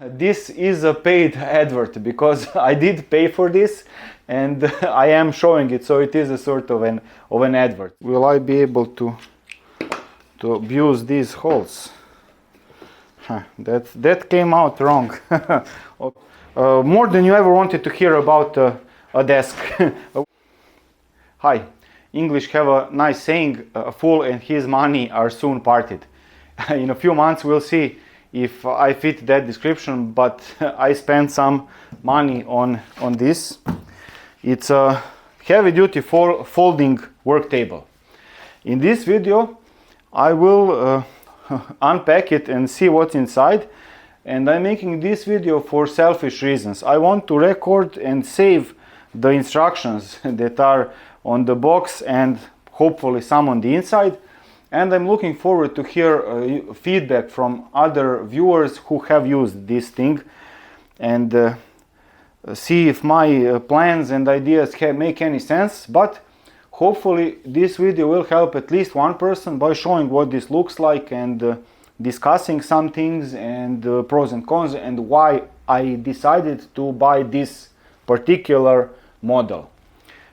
This is a paid advert because I did pay for this and I am showing it, so it is a sort of an advert. Will I be able to abuse these holes? That came out wrong. More than you ever wanted to hear about a desk. Hi, English have a nice saying, a fool and his money are soon parted. In a few months we'll see if I fit that description, but I spent some money on this. It's a heavy-duty folding work table. In this video I will unpack it and see what's inside, and I'm making this video for selfish reasons. I want to record and save the instructions that are on the box and hopefully some on the inside. And I'm looking forward to hear feedback from other viewers who have used this thing and see if my plans and ideas make any sense. But hopefully this video will help at least one person by showing what this looks like and discussing some things and pros and cons and why I decided to buy this particular model.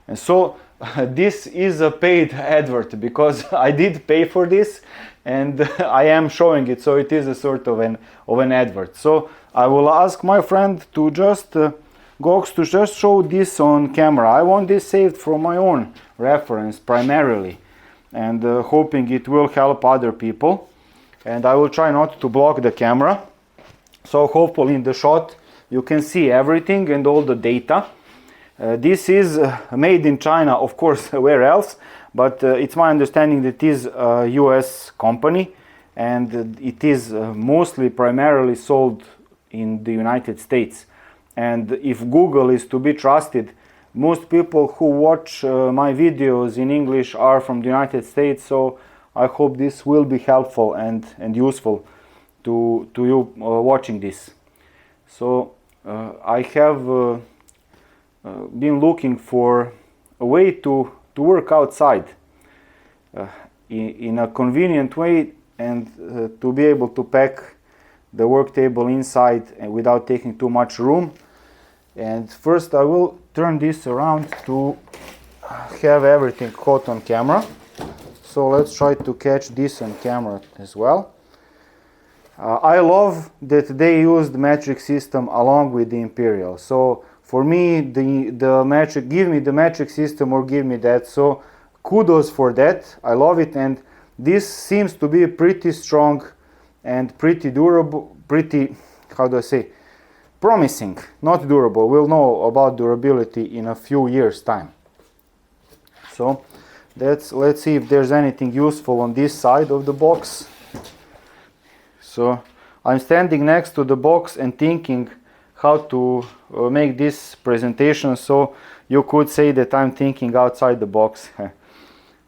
And so this is a paid advert because I did pay for this and I am showing it, so it is a sort of an advert. So I will ask my friend to just show this on camera. I want this saved for my own reference primarily, and hoping it will help other people, and I will try not to block the camera, so hopefully in the shot you can see everything and all the data. This is made in China, of course, where else, but it's my understanding that it is a US company and it is primarily sold in the United States. And if Google is to be trusted, most people who watch my videos in English are from the United States, so I hope this will be helpful and useful to you watching this. So I have been looking for a way to work outside in a convenient way and to be able to pack the work table inside and without taking too much room. And first I will turn this around to have everything caught on camera. So let's try to catch this on camera as well. I love that they used the metric system along with the imperial. So for me, the metric, give me the metric system or give me that. So kudos for that. I love it, and this seems to be pretty strong and pretty durable, pretty, how do I say, promising, not durable. We'll know about durability in a few years' time. So let's see if there's anything useful on this side of the box. So I'm standing next to the box and thinking how to make this presentation, so you could say that I'm thinking outside the box.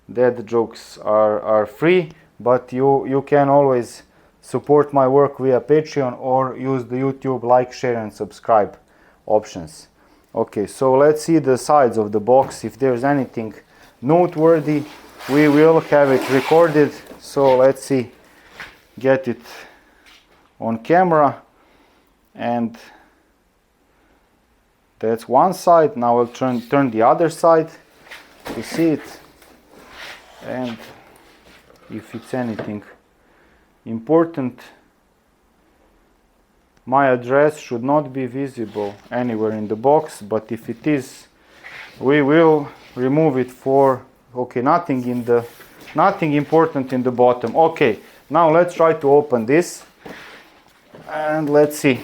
That jokes are free, but you can always support my work via Patreon or use the YouTube like, share and subscribe options. Okay, so let's see the sides of the box. If there's anything noteworthy, we will have it recorded. So let's see, get it on camera, and that's one side. Now I'll turn the other side to see it, and if it's anything important, my address should not be visible anywhere in the box, but if it is, we will remove it for, okay, nothing important in the bottom. Okay, now let's try to open this and let's see.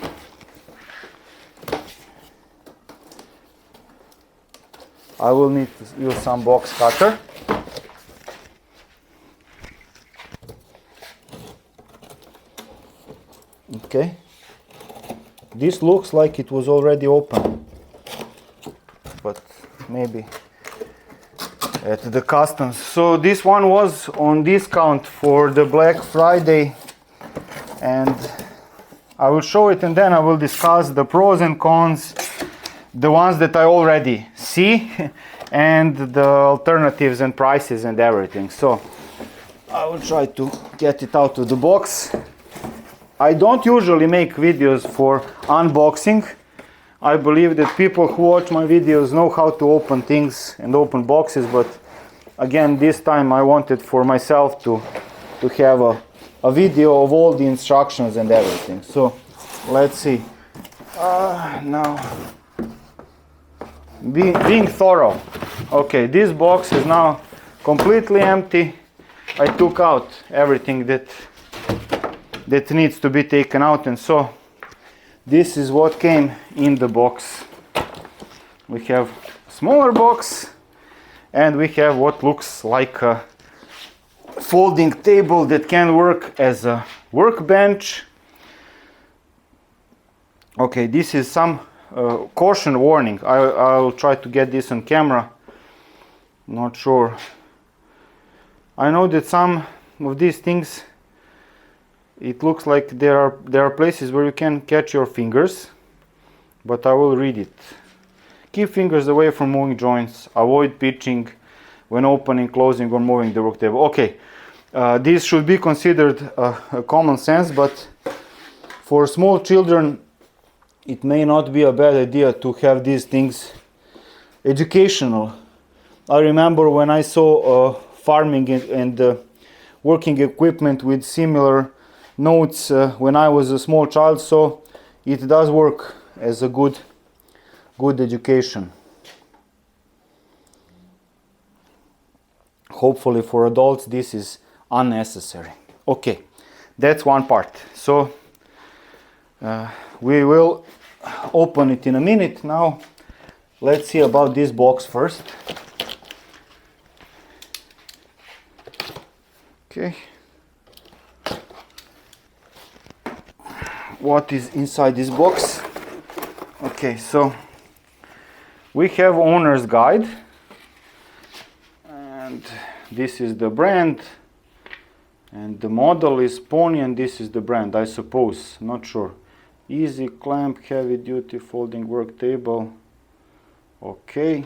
I will need to use some box cutter. Okay, this looks like it was already open, but maybe at the customs. So this one was on discount for the Black Friday, and I will show it and then I will discuss the pros and cons, the ones that I already see, and the alternatives and prices and everything. So I will try to get it out of the box. I don't usually make videos for unboxing. I believe that people who watch my videos know how to open things and open boxes, but again, this time I wanted for myself to have a video of all the instructions and everything. So let's see. Now, being thorough. Okay, this box is now completely empty. I took out everything that needs to be taken out, and so this is what came in the box. We have a smaller box, and we have what looks like a folding table that can work as a workbench. Okay, this is some caution warning. I'll try to get this on camera. Not sure. I know that some of these things, it looks like there are places where you can catch your fingers, but I will read it. Keep fingers away from moving joints. Avoid pitching when opening, closing, or moving the work table. Okay, this should be considered a common sense, but for small children, it may not be a bad idea to have these things educational. I remember when I saw farming and working equipment with similar notes when I was a small child, so it does work as a good education. Hopefully for adults this is unnecessary. Okay, that's one part. So we will open it in a minute. Now let's see about this box first. Okay, what is inside this box? Okay, so we have owner's guide, and this is the brand, and the model is Pony, and this is the brand, I suppose, not sure. E-Z Clamp, heavy duty folding work table. Okay,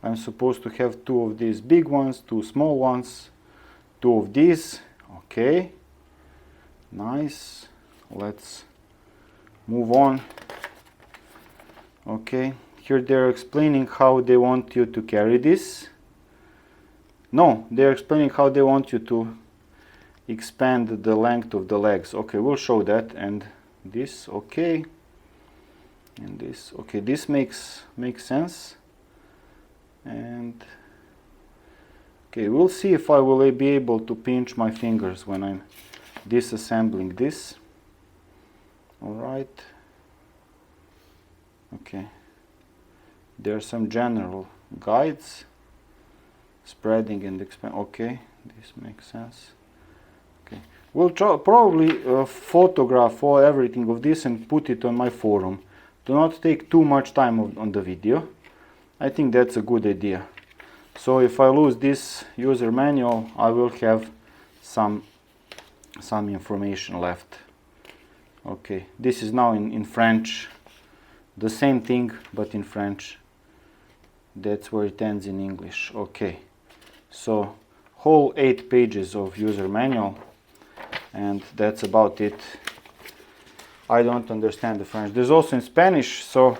I'm supposed to have two of these big ones, two small ones, two of these. Okay, nice. Let's move on. Okay, here they're explaining how they want you to carry this. No, they're explaining how they want you to expand the length of the legs. Okay, we'll show that. And this, okay, and this, okay, this makes sense. And okay, we'll see if I will be able to pinch my fingers when I'm disassembling this. All right. Okay, there are some general guides. Spreading and expand. Okay, this makes sense. Okay, we'll probably photograph everything of this and put it on my forum. Do not take too much time on the video. I think that's a good idea. So if I lose this user manual, I will have some information left. Okay, this is now in French. The same thing, but in French. That's where it ends in English. Okay, so whole 8 pages of user manual, and that's about it. I don't understand the French. There's also in Spanish, so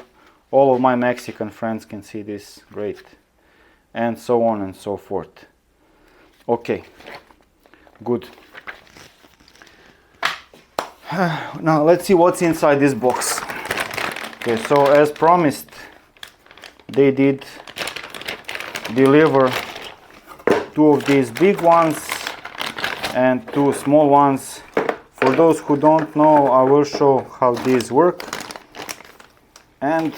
all of my Mexican friends can see this. Great. And so on and so forth. Okay, good. Now let's see what's inside this box. Okay, so as promised, they did deliver 2 of these big ones and 2 small ones. For those who don't know, I will show how these work. And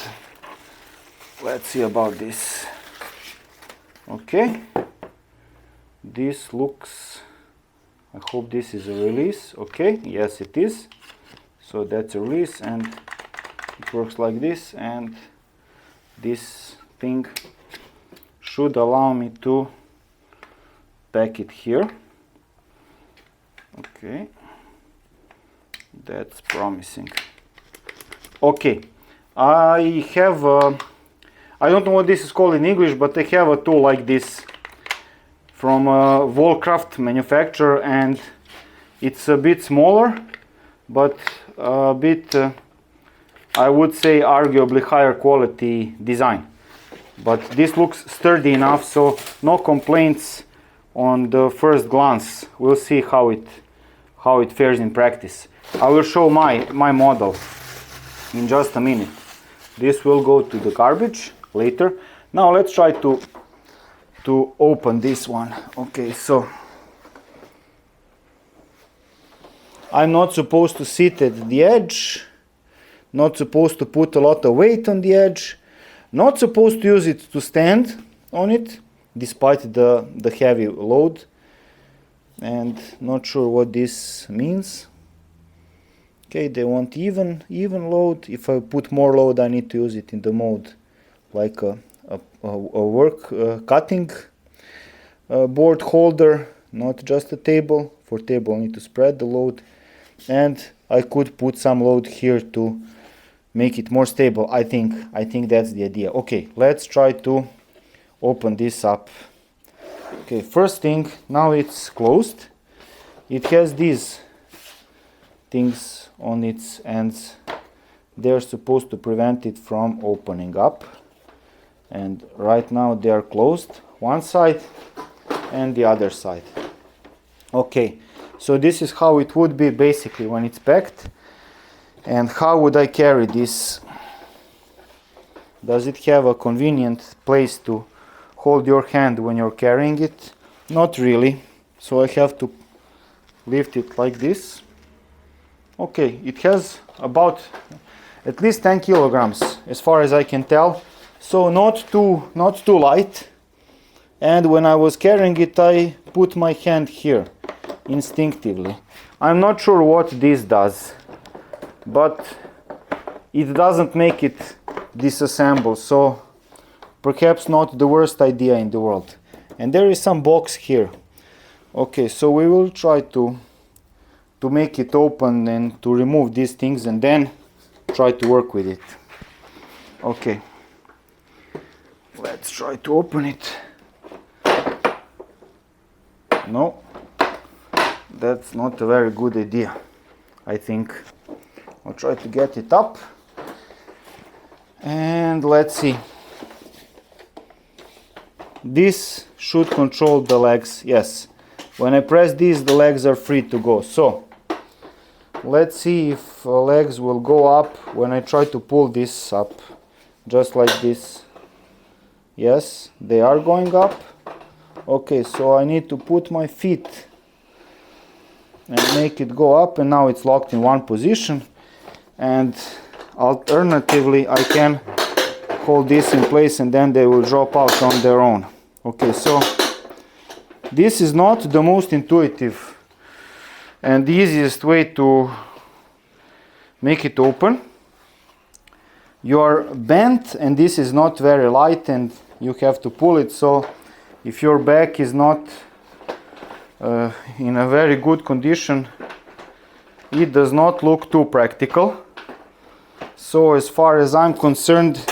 let's see about this. Okay, this looks, I hope this is a release. Okay, yes it is. So that's a release, and it works like this, and this thing should allow me to pack it here. Okay, that's promising. Okay, I have I don't know what this is called in English, but I have a tool like this from a Volcraft manufacturer, and It's a bit smaller, but a bit, I would say, arguably higher quality design. But this looks sturdy enough, so no complaints on the first glance. We'll see how it fares in practice. I will show my model in just a minute. This will go to the garbage later. Now let's try to open this one. Okay, so I'm not supposed to sit at the edge, not supposed to put a lot of weight on the edge, not supposed to use it to stand on it despite the heavy load, and not sure what this means. Okay, they want even load. If I put more load, I need to use it in the mode like a work cutting board holder, not just a table. For table I need to spread the load, and I could put some load here to make it more stable. I think that's the idea. Okay, let's try to open this up. Okay, first thing, now it's closed. It has these things on its ends. They're supposed to prevent it from opening up, and right now they are closed, one side and the other side. Okay, so this is how it would be basically when it's packed. And how would I carry this? Does it have a convenient place to hold your hand when you're carrying it? Not really, so I have to lift it like this. Okay, it has about at least 10 kilograms as far as I can tell, so not too light. And when I was carrying it, I put my hand here instinctively. I'm not sure what this does, but it doesn't make it disassemble, so perhaps not the worst idea in the world. And there is some box here. Okay, so we will try to make it open and to remove these things and then try to work with it. Okay, let's try to open it. No, that's not a very good idea, I think. I'll try to get it up, and let's see. This should control the legs. Yes, when I press this, the legs are free to go. So let's see if legs will go up when I try to pull this up, just like this. Yes, they are going up. Okay, so I need to put my feet and make it go up, and now it's locked in one position. And alternatively, I can hold this in place and then they will drop out on their own. Okay, so this is not the most intuitive and the easiest way to make it open. You are bent and this is not very light and you have to pull it, so if your back is not in a very good condition, it does not look too practical. So as far as I'm concerned,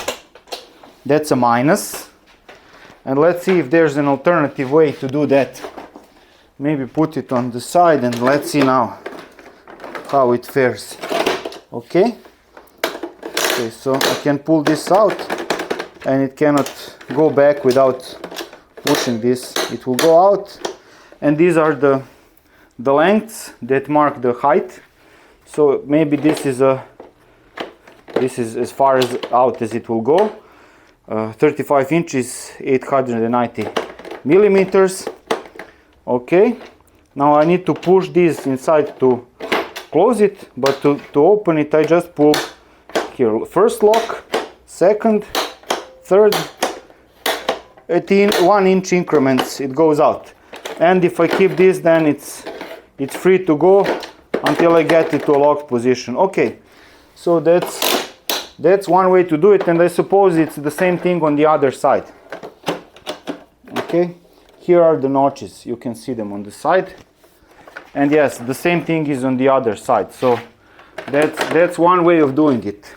that's a minus. And let's see if there's an alternative way to do that. Maybe put it on the side and let's see now how it fares. Okay, so I can pull this out and it cannot go back without pushing this. It will go out, and these are the lengths that mark the height. So maybe this is as far as out as it will go. 35 inches, 890 millimeters. Okay, now I need to push this inside to close it, but to open it I just pull here. First lock, second, third, at 1 inch increments it goes out. And if I keep this, then it's free to go until I get it to a locked position. Okay, so that's one way to do it, and I suppose it's the same thing on the other side. Okay, here are the notches, you can see them on the side, and yes, the same thing is on the other side. So that's one way of doing it,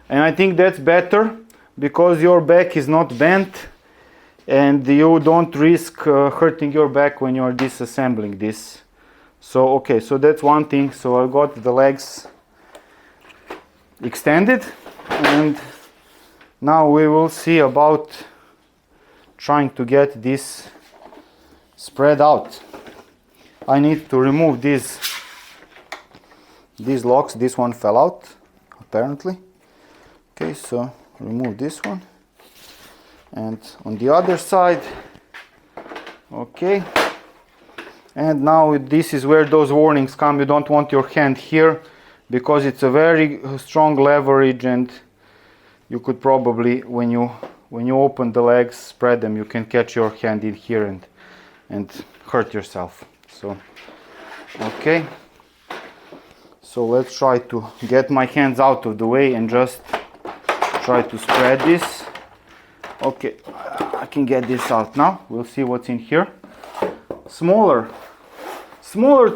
and I think that's better because your back is not bent and you don't risk hurting your back when you're disassembling this. So okay, so that's one thing. So I got the legs extended, and now we will see about trying to get this spread out. I need to remove these locks. This one fell out apparently. Okay, so remove this one, and on the other side. Okay, and now this is where those warnings come. You don't want your hand here because it's a very strong leverage, and you could probably, when you open the legs, spread them, you can catch your hand in here and hurt yourself. So okay, so let's try to get my hands out of the way and just try to spread this. Okay, I can get this out now. We'll see what's in here. Smaller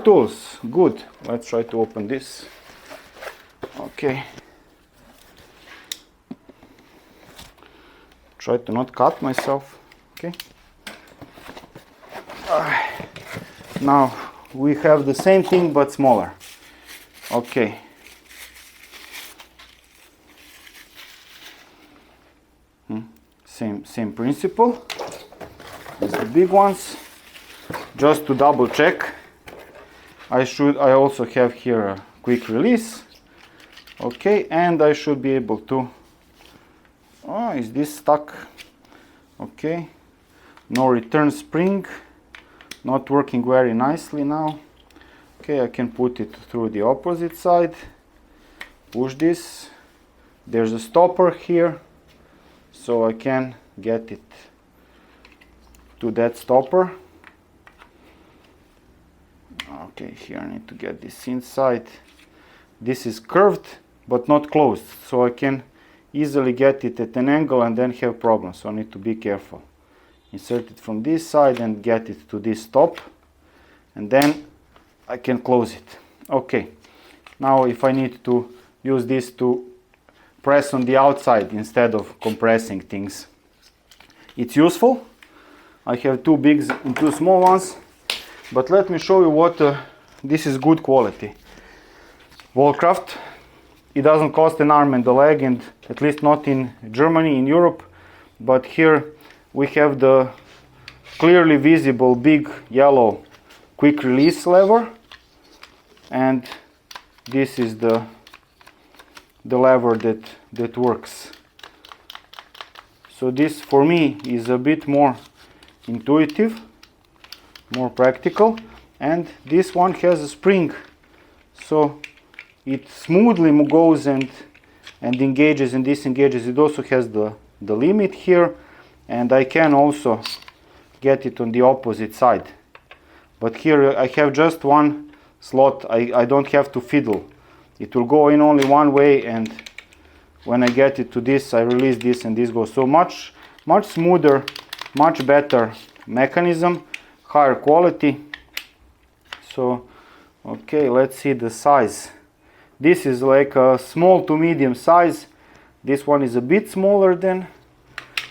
tools, good. Let's try to open this. Okay, try to not cut myself. Okay, now we have the same thing but smaller. Okay, same principle as the big ones. Just to double check, I also have here a quick release. Okay, and I should be able to, oh, is this stuck? Okay, no return spring, not working very nicely now. Okay, I can put it through the opposite side, push this, there's a stopper here, so I can get it to that stopper. Okay, here I need to get this inside. This is curved but not closed, so I can easily get it at an angle and then have problems, so I need to be careful. Insert it from this side and get it to this top, and then I can close it. Okay, now if I need to use this to press on the outside instead of compressing things, it's useful. I have two bigs and two small ones, but let me show you what this is. Good quality Wollcraft. It doesn't cost an arm and a leg, and at least not in Germany, in Europe. But here we have the clearly visible big yellow quick release lever, and this is the lever that works. So this for me is a bit more intuitive, more practical, and this one has a spring, so it smoothly goes and engages and disengages. It also has the limit here, and I can also get it on the opposite side. But here I have just one slot. I don't have to fiddle. It will go in only one way, and when I get it to this, I release this and this goes. So much smoother, much better mechanism, higher quality. So okay, let's see the size. This is like a small to medium size. This one is a bit smaller than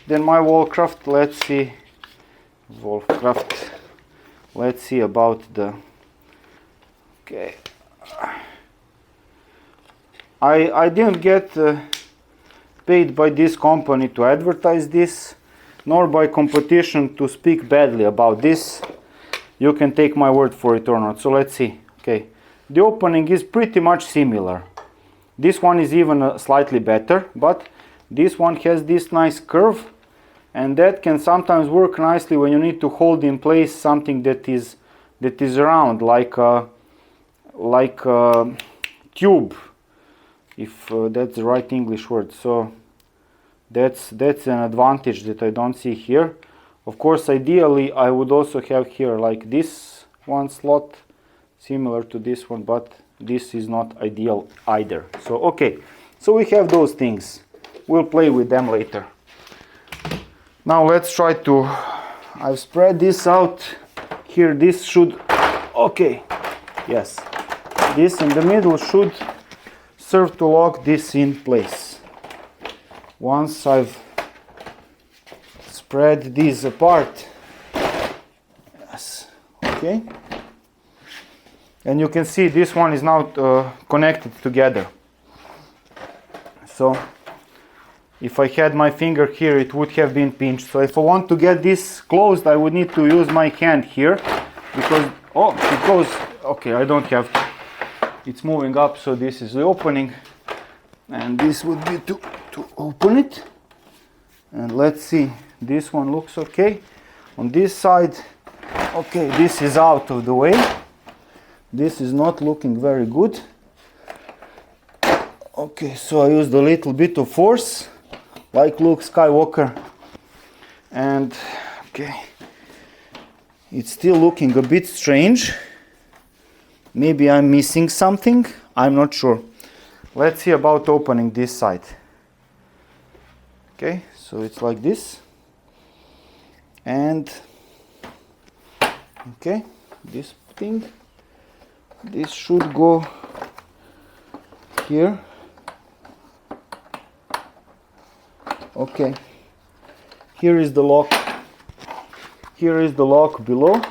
my Wollcraft. Let's see, Wollcraft. Let's see about the. Okay, I didn't get paid by this company to advertise this, nor by competition to speak badly about this. You can take my word for it or not. So let's see. Okay, the opening is pretty much similar. This one is even slightly better, but this one has this nice curve, and that can sometimes work nicely when you need to hold in place something that is round, like a tube, if that's the right English word. So that's an advantage that I don't see here. Of course, ideally I would also have here like this one slot similar to this one, but this is not ideal either. So okay, so we have those things. We'll play with them later. Now let's try to, I've spread this out here. This should, okay, yes, this in the middle should serve to lock this in place. Once I've spread these apart, yes, okay, and you can see this one is now connected together. So if I had my finger here, it would have been pinched. So if I want to get this closed, I would need to use my hand here, because, oh, it goes, okay, I don't have to. It's moving up, so this is the opening, and this would be to open it. And let's see, this one looks okay. On this side, okay, this is out of the way. This is not looking very good. Okay, so I used a little bit of force, like Luke Skywalker, and okay, it's still looking a bit strange. Maybe I'm missing something, I'm not sure. Let's see about opening this side. Okay, so it's like this, and okay, this thing, this should go here. Okay, here is the lock. Here is the lock below.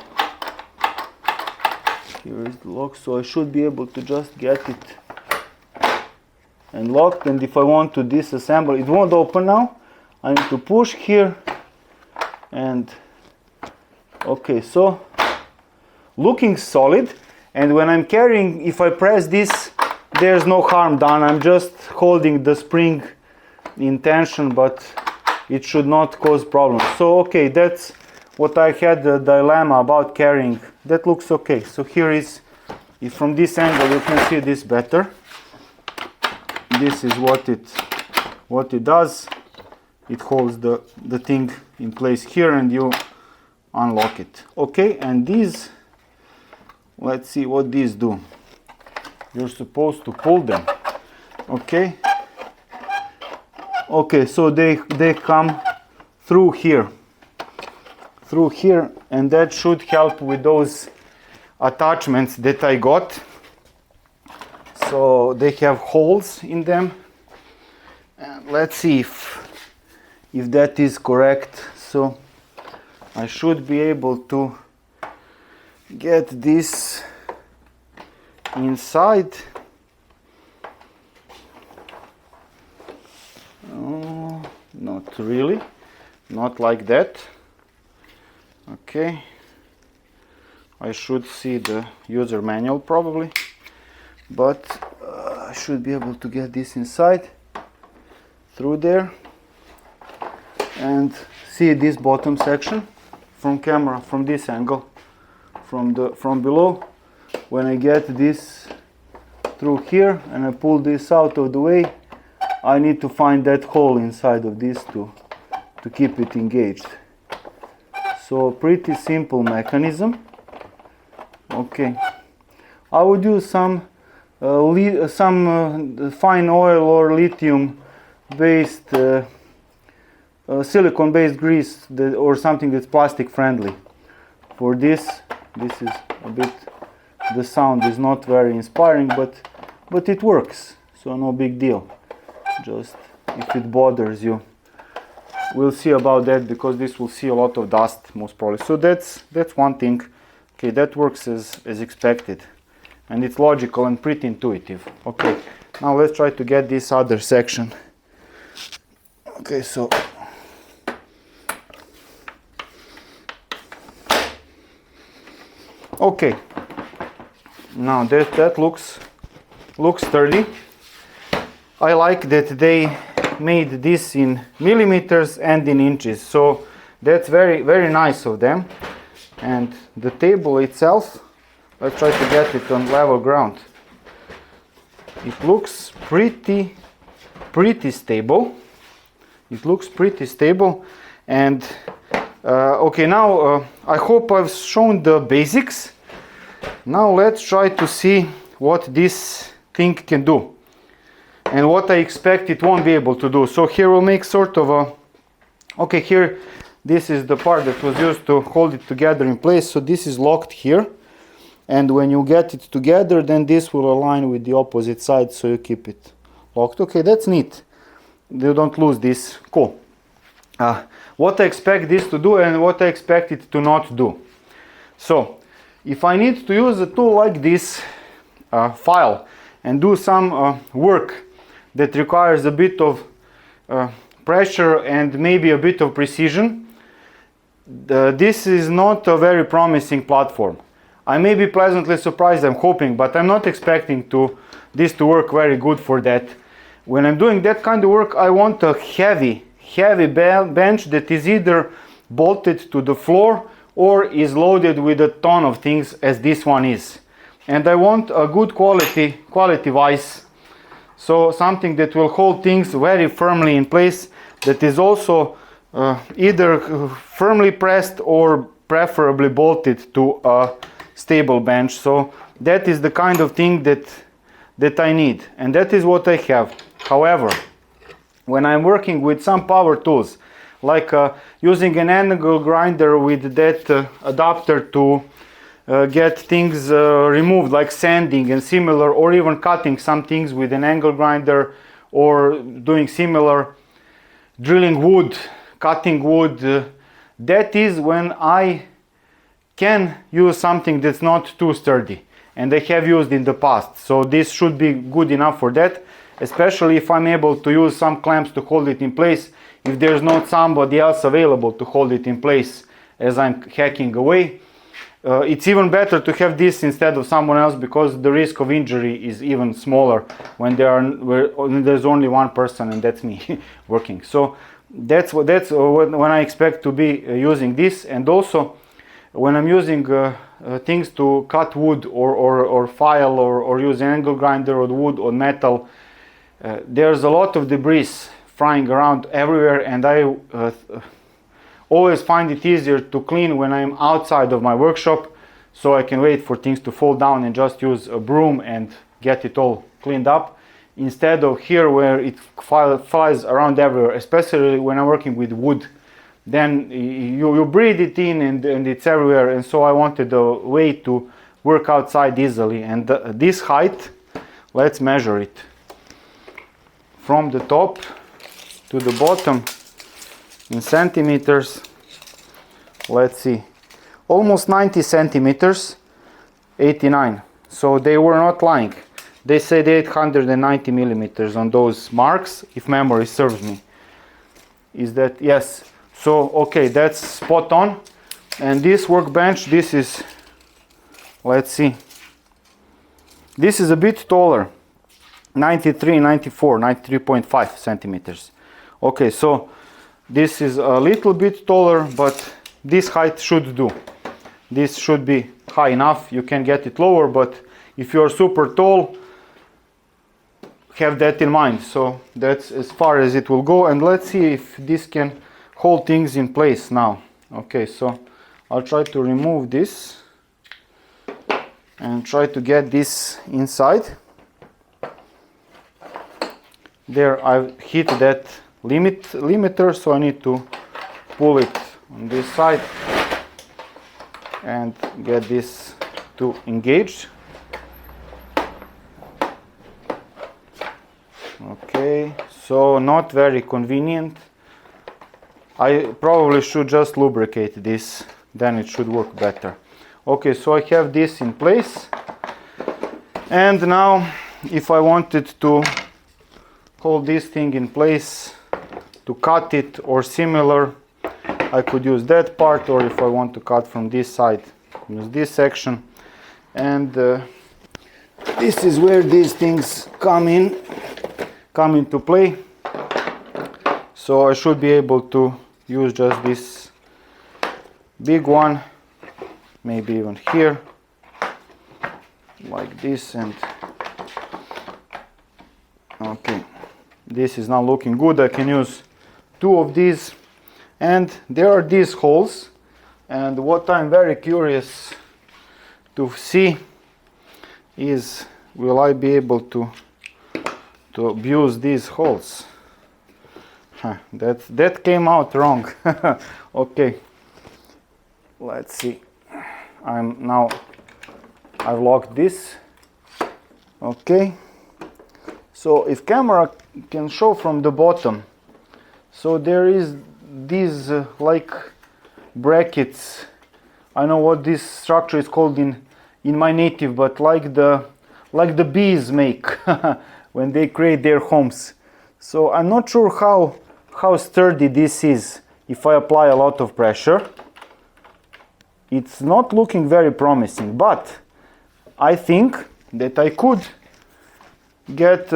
Here is the lock, so I should be able to just get it and locked. And if I want to disassemble, it won't open now. I need to push here, and okay, so looking solid. And when I'm carrying, if I press this, there's no harm done. I'm just holding the spring in tension, but it should not cause problems. So okay, that's what I had the dilemma about carrying. That looks okay. So here is, if from this angle you can see this better. This is what it does. It holds the thing in place here, and you unlock it. Okay, and these, let's see what these do. You're supposed to pull them. Okay. Okay, so they come through here, and that should help with those attachments that I got. So they have holes in them, and let's see if that is correct. So I should be able to get this inside. Not really, not like that. Okay, I should see the user manual probably, but I should be able to get this inside through there and see this bottom section from camera, from this angle, from below. When I get this through here and I pull this out of the way, I need to find that hole inside of this to keep it engaged. So pretty simple mechanism. Okay, I would use some fine oil or lithium based silicone based grease or something that's plastic friendly. For this is a bit, the sound is not very inspiring, but it works, so no big deal. Just if it bothers you, we'll see about that, because this will see a lot of dust most probably. So that's one thing. Okay, that works as expected, and it's logical and pretty intuitive. Okay, now let's try to get this other section. Okay, so okay, now that looks sturdy. I like that they made this in millimeters and in inches, so that's very, very nice of them. And the table itself, let's try to get it on level ground. It looks pretty stable. It looks pretty stable. And okay, now I hope I've shown the basics. Now let's try to see what this thing can do and what I expect it won't be able to do. So here we'll make sort of a, okay, here this is the part that was used to hold it together in place. So this is locked here, and when you get it together, then this will align with the opposite side, so you keep it locked. Okay, that's neat. You don't lose this. Cool. What I expect this to do and what I expect it to not do. So if I need to use a tool like this file and do some work that requires a bit of pressure and maybe a bit of precision, this is not a very promising platform. I may be pleasantly surprised, I'm hoping, but I'm not expecting this to work very good for that. When I'm doing that kind of work, I want a heavy bench that is either bolted to the floor or is loaded with a ton of things, as this one is. And I want a good quality vise, so something that will hold things very firmly in place, that is also either firmly pressed or preferably bolted to a stable bench. So that is the kind of thing that I need, and that is what I have. However, when I'm working with some power tools, like using an angle grinder with that adapter to get things removed, like sanding and similar, or even cutting some things with an angle grinder, or doing similar, drilling wood, cutting wood, that is when I can use something that's not too sturdy, and I have used in the past. So this should be good enough for that, especially if I'm able to use some clamps to hold it in place, if there's not somebody else available to hold it in place as I'm hacking away. It's even better to have this instead of someone else, because the risk of injury is even smaller when there's only one person, and that's me working. So that's when I expect to be using this. And also when I'm using things to cut wood or file or use an angle grinder or wood or metal, there's a lot of debris flying around everywhere, and I always find it easier to clean when I'm outside of my workshop, so I can wait for things to fall down and just use a broom and get it all cleaned up, instead of here where it flies around everywhere, especially when I'm working with wood. Then you breathe it in and it's everywhere, and so I wanted a way to work outside easily. And this height, let's measure it from the top to the bottom in centimeters. Let's see, almost 90 centimeters, 89. So they were not lying. They said 890 millimeters on those marks, if memory serves me. Is that, yes. So okay, that's spot on. And this workbench, this is, let's see, this is a bit taller, 93, 94, 93.5 centimeters. Okay, so this is a little bit taller, but this height should do. This should be high enough. You can get it lower, but if you're super tall, have that in mind. So that's as far as it will go. And let's see if this can hold things in place now. Okay, so I'll try to remove this and try to get this inside. There, I've hit that limiter, so I need to pull it on this side and get this to engage. Okay, so not very convenient. I probably should just lubricate this, then it should work better. Okay, so I have this in place, and now if I wanted to hold this thing in place, to cut it or similar, I could use that part, or if I want to cut from this side, use this section. And this is where these things come into play. So I should be able to use just this big one, maybe even here, like this. And okay, this is now looking good. I can use two of these, and there are these holes. And what I'm very curious to see is, will I be able to abuse these holes? That came out wrong. Okay, let's see. I've locked this. Okay, so if camera can show from the bottom, so there is these like brackets I know what this structure is called in my native, but like the bees make when they create their homes. So I'm not sure how sturdy this is if I apply a lot of pressure. It's not looking very promising, but I think that I could get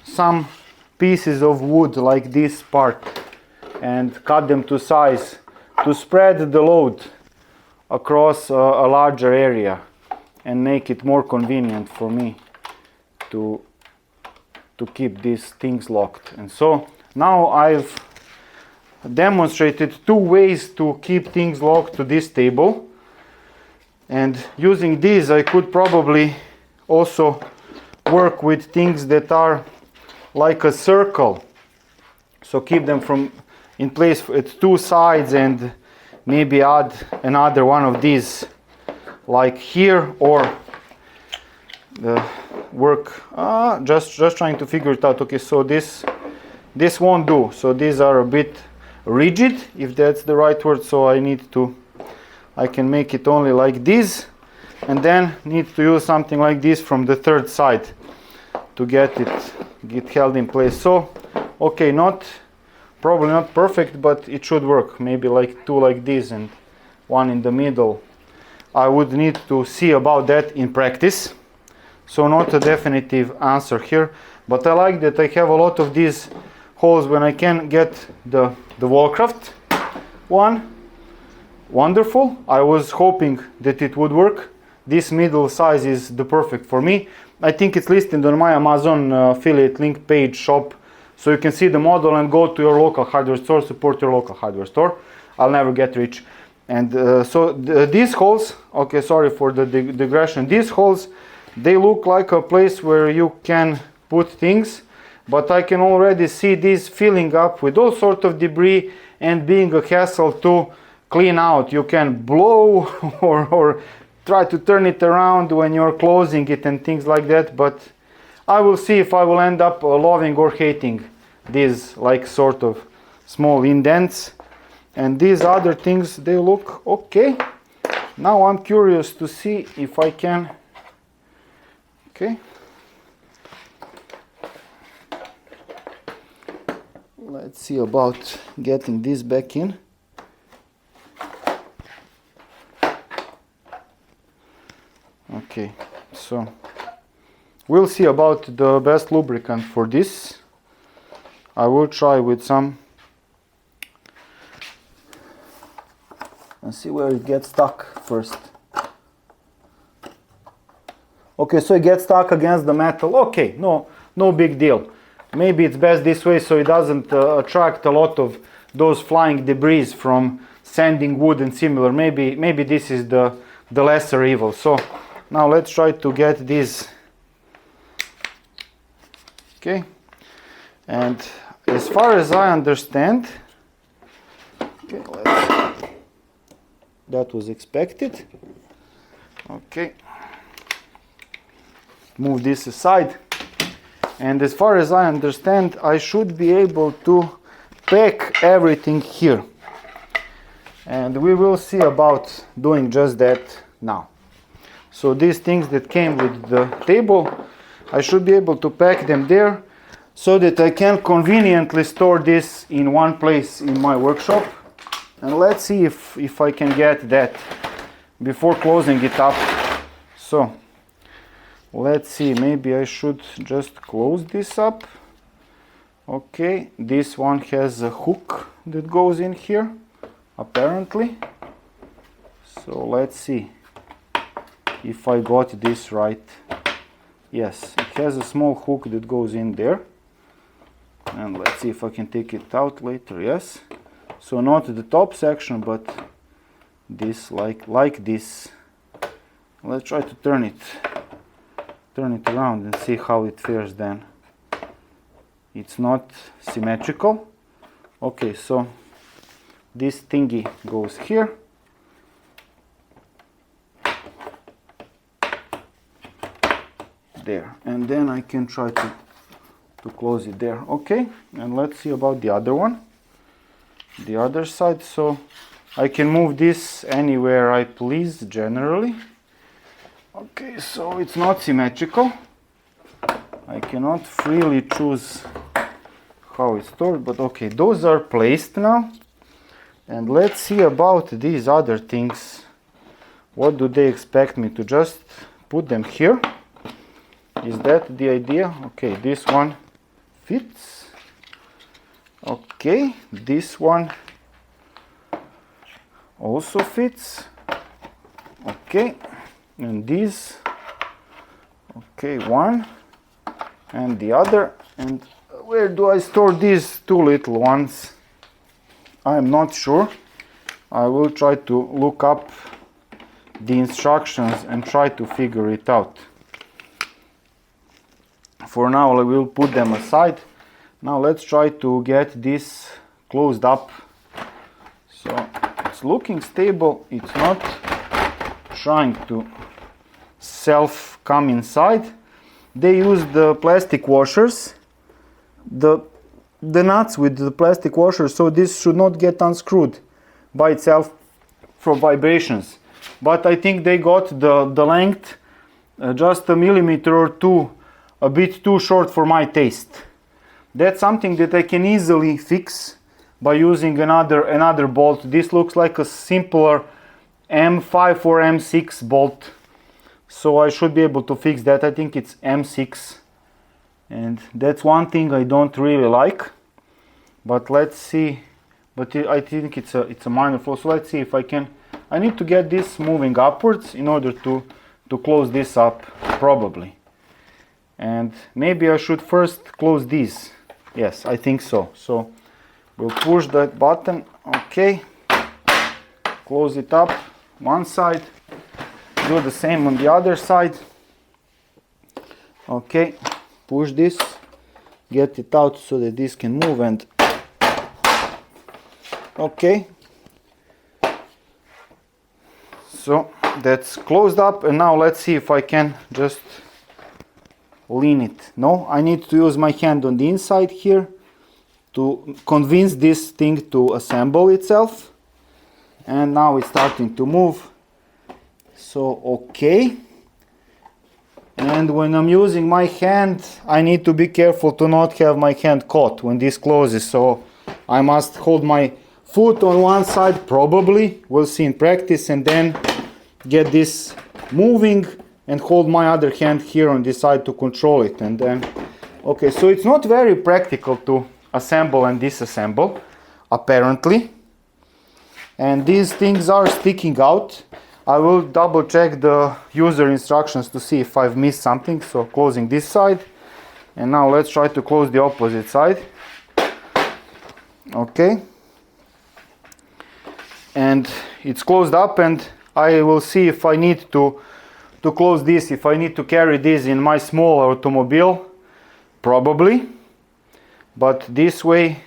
some pieces of wood like this part and cut them to size to spread the load across a larger area and make it more convenient for me to keep these things locked. And so now I've demonstrated two ways to keep things locked to this table, and using these I could probably also work with things that are like a circle, so keep them in place at two sides and maybe add another one of these like here, or work just trying to figure it out. Okay, so this won't do, so these are a bit rigid, if that's the right word, so I can make it only like this, and then need to use something like this from the third side to get held in place. So okay, probably not perfect, but it should work. Maybe like two like this and one in the middle. I would need to see about that in practice, so not a definitive answer here, but I like that I have a lot of these holes when I can get the Wallcraft one. Wonderful. I was hoping that it would work. This middle size is the perfect for me. I think it's listed on my Amazon affiliate link page shop, so you can see the model and go to your local hardware store, support your local hardware store. I'll never get rich. And these holes, okay, sorry for the digression, these holes, they look like a place where you can put things, but I can already see these filling up with all sorts of debris and being a hassle to clean out. You can blow or try to turn it around when you're closing it and things like that, but I will see if I will end up loving or hating these like sort of small indents. And these other things, they look okay. Now I'm curious to see if I can, okay, let's see about getting this back in. Okay, so we'll see about the best lubricant for this. I will try with some and see where it gets stuck first. Okay, so it gets stuck against the metal. Okay, no big deal. Maybe it's best this way so it doesn't attract a lot of those flying debris from sanding wood and similar. Maybe this is the lesser evil. So now let's try to get this. Okay, and as far as I understand, okay, that was expected. Okay, move this aside, and as far as I understand, I should be able to pack everything here, and we will see about doing just that now. So these things that came with the table, I should be able to pack them there so that I can conveniently store this in one place in my workshop. And let's see if I can get that before closing it up. So let's see, maybe I should just close this up. Okay, this one has a hook that goes in here, apparently. So let's see if I got this right. Yes, it has a small hook that goes in there. And let's see if I can take it out later. Yes. So not the top section, but this like this. Let's try to turn it around and see how it fares then. It's not symmetrical. Okay, so this thingy goes here. There, and then I can try to close it there. Okay, and let's see about the other one, the other side. So I can move this anywhere I please generally. Okay, so it's not symmetrical. I cannot freely choose how it's stored, but okay, those are placed now. And let's see about these other things. What do they expect me to just put them here? Is that the idea? Okay, this one fits. Okay, this one also fits. Okay, and these. Okay, one and the other. And where do I store these two little ones? I'm not sure. I will try to look up the instructions and try to figure it out. For now I will put them aside. Now let's try to get this closed up. So it's looking stable, it's not trying to self come inside. They use the plastic washers, the nuts with the plastic washers, so this should not get unscrewed by itself from vibrations. But I think they got the length just a millimeter or two a bit too short for my taste. That's something that I can easily fix by using another bolt. This looks like a simpler M5 or M6 bolt, so I should be able to fix that. I think it's M6, and that's one thing I don't really like. But let's see. But I think it's a minor flaw. So let's see if I can. I need to get this moving upwards in order to close this up, probably. And maybe I should first close these. Yes, I think so. So we'll push that button. Okay. Close it up one side. Do the same on the other side. Okay. Push this. Get it out so that this can move, and okay. So that's closed up, and now let's see if I can just lean it. No, I need to use my hand on the inside here to convince this thing to assemble itself. And now it's starting to move. So okay. And when I'm using my hand, I need to be careful to not have my hand caught when this closes. So I must hold my foot on one side, probably, we'll see in practice, and then get this moving and hold my other hand here on this side to control it. And then, okay, so it's not very practical to assemble and disassemble, apparently. And these things are sticking out. I will double check the user instructions to see if I've missed something. So closing this side, and now let's try to close the opposite side. Okay. And it's closed up, and I will see if I need to close this, if I need to carry this in my small automobile, probably. But this way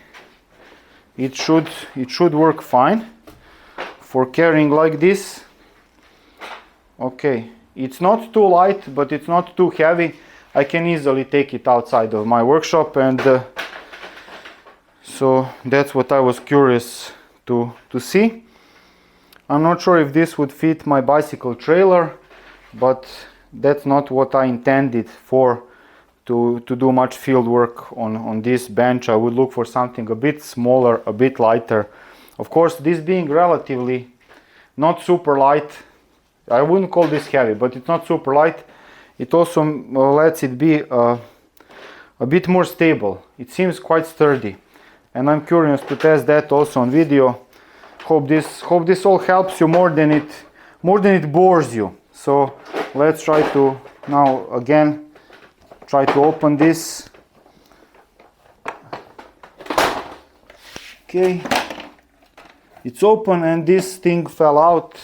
it should work fine for carrying like this. Okay, it's not too light, but it's not too heavy. I can easily take it outside of my workshop, and so that's what I was curious to see. I'm not sure if this would fit my bicycle trailer, but that's not what I intended for, to do much field work on this bench. I would look for something a bit smaller, a bit lighter. Of course, this being relatively not super light, I wouldn't call this heavy, but it's not super light. It also lets it be a bit more stable. It seems quite sturdy, and I'm curious to test that also on video. Hope this all helps you more than it bores you. So let's try to now again try to open this. Okay, it's open, and this thing fell out.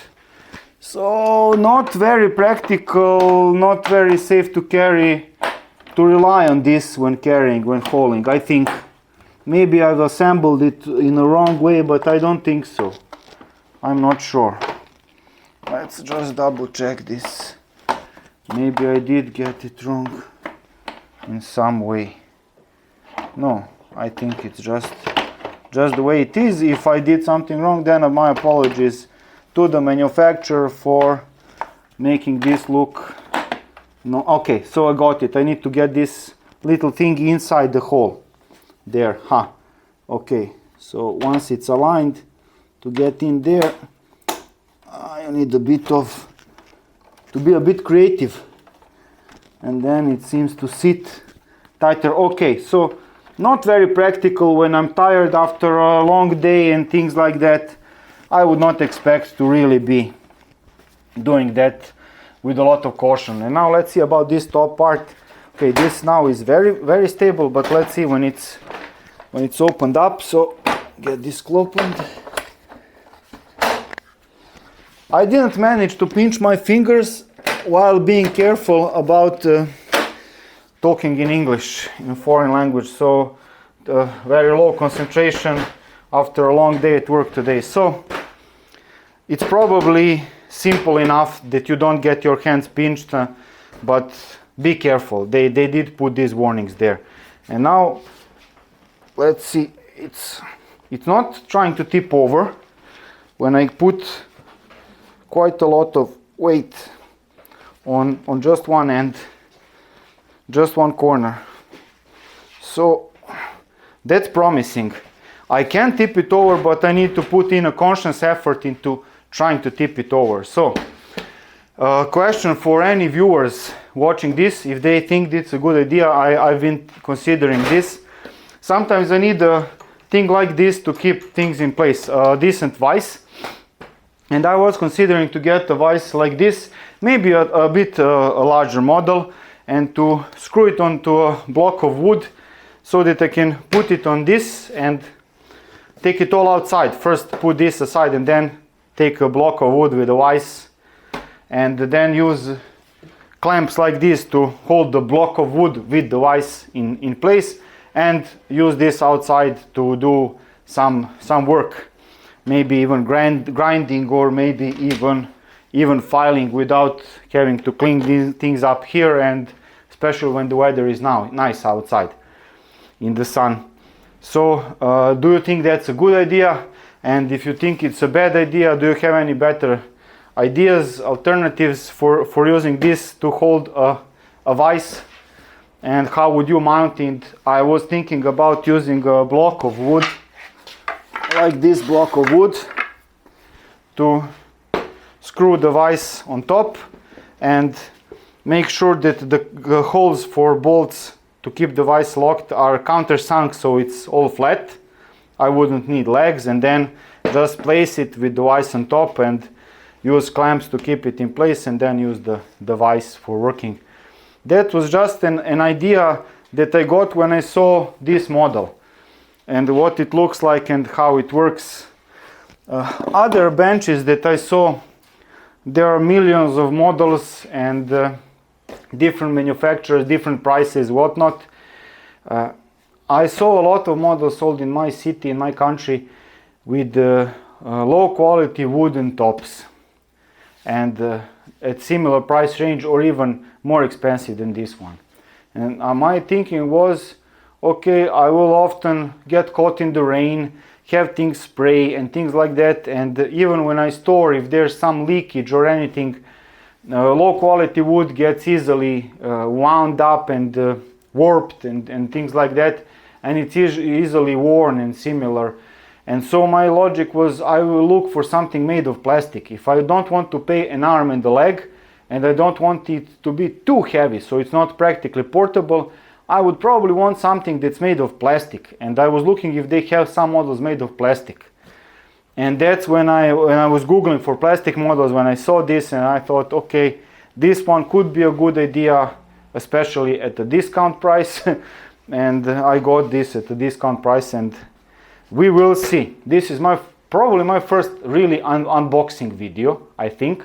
So not very practical, not very safe to carry, to rely on this when carrying, when hauling. I think maybe I've assembled it in a wrong way, but I don't think so. I'm not sure. Let's just double check this. Maybe I did get it wrong in some way. No, I think it's just just the way it is. If I did something wrong, then my apologies to the manufacturer for making this look. No, okay, so I got it. I need to get this little thing inside the hole there. Okay, so once it's aligned, to get in there I need a bit of to be a bit creative, and then it seems to sit tighter. Okay, so not very practical when I'm tired after a long day and things like that. I would not expect to really be doing that with a lot of caution. And now let's see about this top part. Okay, this now is very stable, but let's see when it's opened up. So get this opened. I didn't manage to pinch my fingers while being careful about talking in English in a foreign language, so very low concentration after a long day at work today. So it's probably simple enough that you don't get your hands pinched, but be careful. They did put these warnings there. And now let's see, it's not trying to tip over when I put quite a lot of weight on just one end, just one corner. So that's promising. I can tip it over, but I need to put in a conscious effort into trying to tip it over. So question for any viewers watching this, if they think it's a good idea. I've been considering this. Sometimes I need a thing like this to keep things in place, a decent vise. And I was considering to get a vise like this, maybe a bit a larger model, and to screw it onto a block of wood so that I can put it on this and take it all outside. First put this aside and then take a block of wood with a vise, and then use clamps like this to hold the block of wood with the vise in place, and use this outside to do some work. Maybe even grinding, or maybe even filing without having to clean these things up here, and especially when the weather is now nice outside in the sun. So do you think that's a good idea? And if you think it's a bad idea, do you have any better ideas, alternatives for using this to hold a vise? And how would you mount it? I was thinking about using a block of wood, like this block of wood, to screw the vise on top and make sure that the holes for bolts to keep the vise locked are countersunk, so it's all flat. I wouldn't need legs, and then just place it with the vise on top and use clamps to keep it in place, and then use the vise for working. That was just an idea that I got when I saw this model and what it looks like and how it works. Other benches that I saw, there are millions of models and different manufacturers, different prices, whatnot. I saw a lot of models sold in my city, in my country, with low quality wooden tops, and at similar price range or even more expensive than this one. And my thinking was, okay, I will often get caught in the rain, have things spray and things like that, and even when I store, if there's some leakage or anything, low quality wood gets easily wound up and warped and things like that, and it's easily worn and similar. And so my logic was, I will look for something made of plastic. If I don't want to pay an arm and a leg, and I don't want it to be too heavy so it's not practically portable, I would probably want something that's made of plastic. And I was looking if they have some models made of plastic. And that's when I was googling for plastic models, when I saw this, and I thought, okay, this one could be a good idea, especially at a discount price. And I got this at a discount price, and we will see. This is probably my first really unboxing video, I think.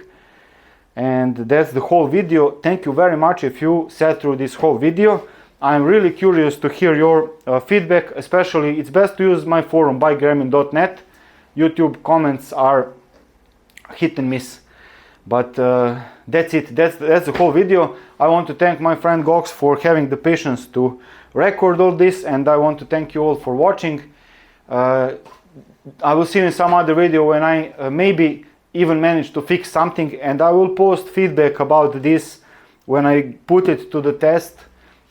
And that's the whole video. Thank you very much if you sat through this whole video. I'm really curious to hear your feedback. Especially, it's best to use my forum, BikeGremlin.net. YouTube comments are hit and miss. But that's it. That's the whole video. I want to thank my friend Gox for having the patience to record all this, and I want to thank you all for watching. I will see in some other video when I maybe even manage to fix something, and I will post feedback about this when I put it to the test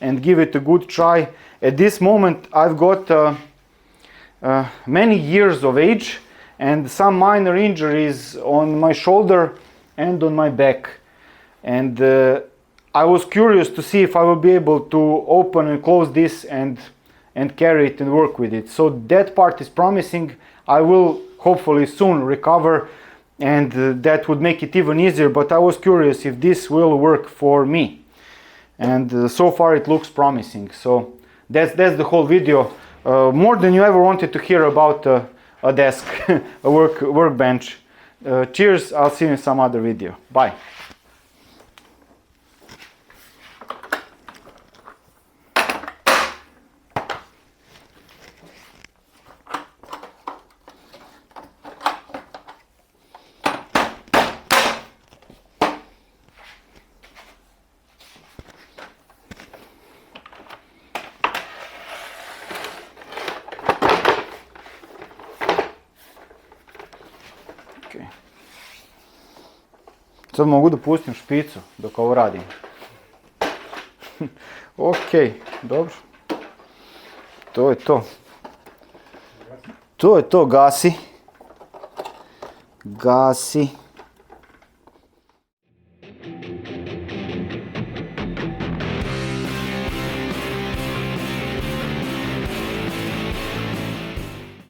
and give it a good try. At this moment I've got many years of age and some minor injuries on my shoulder and on my back, and I was curious to see if I will be able to open and close this and carry it and work with it. So that part is promising. I will hopefully soon recover, and that would make it even easier, but I was curious if this will work for me, and so far it looks promising. So that's the whole video. More than you ever wanted to hear about a desk, a workbench. Cheers, I'll see you in some other video. Bye. Sad mogu da pustim špicu dok ovo radim. Ok, dobro. To je to. To je to, gasi. Gasi.